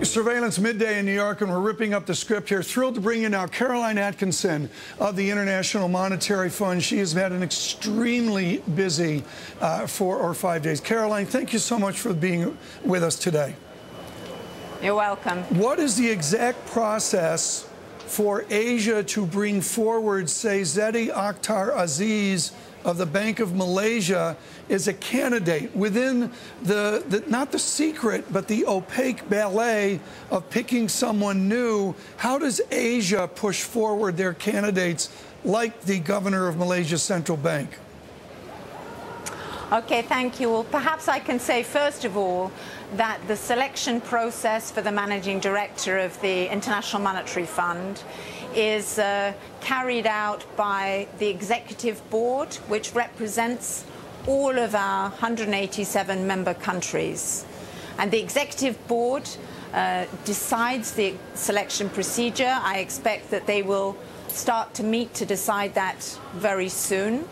Surveillance Midday in New York, and we're ripping up the script here. Thrilled to bring you now Caroline Atkinson of the International Monetary Fund. She has had an extremely busy 4 or 5 days. Caroline, thank you so much for being with us today. You're welcome. What is the exact process for Asia to bring forward, say, Zedi Akhtar Aziz of the Bank of Malaysia is a candidate within not the secret, but the opaque ballet of picking someone new? How does Asia push forward their candidates like the governor of Malaysia's central bank? Okay, thank you. Well, perhaps I can say, first of all, that the selection process for the managing director of the International Monetary Fund is carried out by the executive board, which represents all of our 187 member countries. And the executive board decides the selection procedure. I expect that they will start to meet to decide that very soon.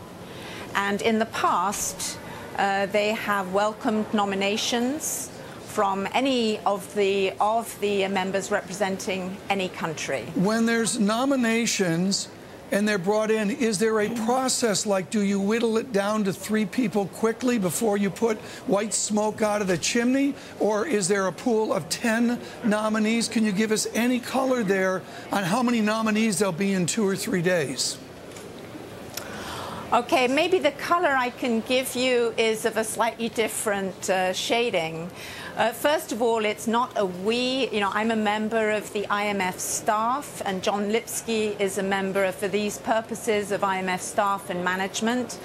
And in the past, they have welcomed nominations from any of the members representing any country. When there's nominations and they're brought in, is there a process, like do you whittle it down to 3 people quickly before you put white smoke out of the chimney? Or is there a pool of 10 nominees? Can you give us any color there on how many nominees there'll be in 2 or 3 days? Okay, maybe the color I can give you is of a slightly different shading. First of all, it's not a we. You know, I'm a member of the IMF staff, and John Lipsky is a member for these purposes of IMF staff and management.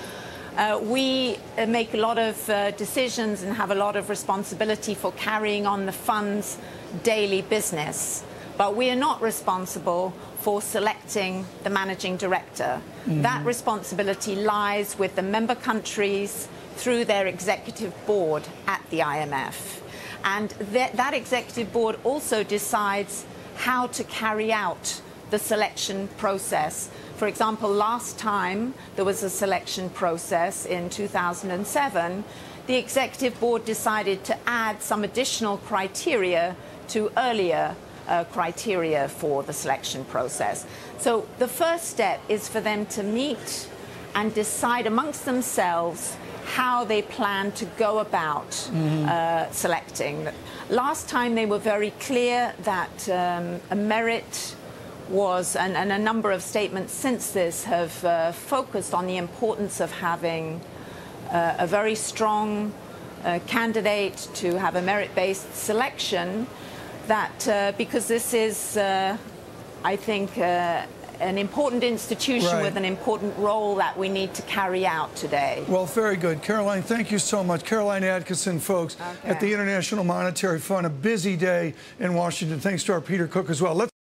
We make a lot of decisions and have a lot of responsibility for carrying on the fund's daily business. But we are not responsible for selecting the managing director. That responsibility lies with the member countries through their executive board at the IMF. And that executive board also decides how to carry out the selection process. For example, last time there was a selection process in 2007, the executive board decided to add some additional criteria to earlier criteria for the selection process. So the first step is for them to meet and decide amongst themselves how they plan to go about selecting. Last time they were very clear that a merit was, and a number of statements since this have focused on the importance of having a very strong candidate, to have a merit-based selection, that because this is, I think, an important institution with an important role that we need to carry out today. Well, very good. Caroline, thank you so much. Caroline Atkinson, folks, at the International Monetary Fund. A busy day in Washington. Thanks to our Peter Cook as well.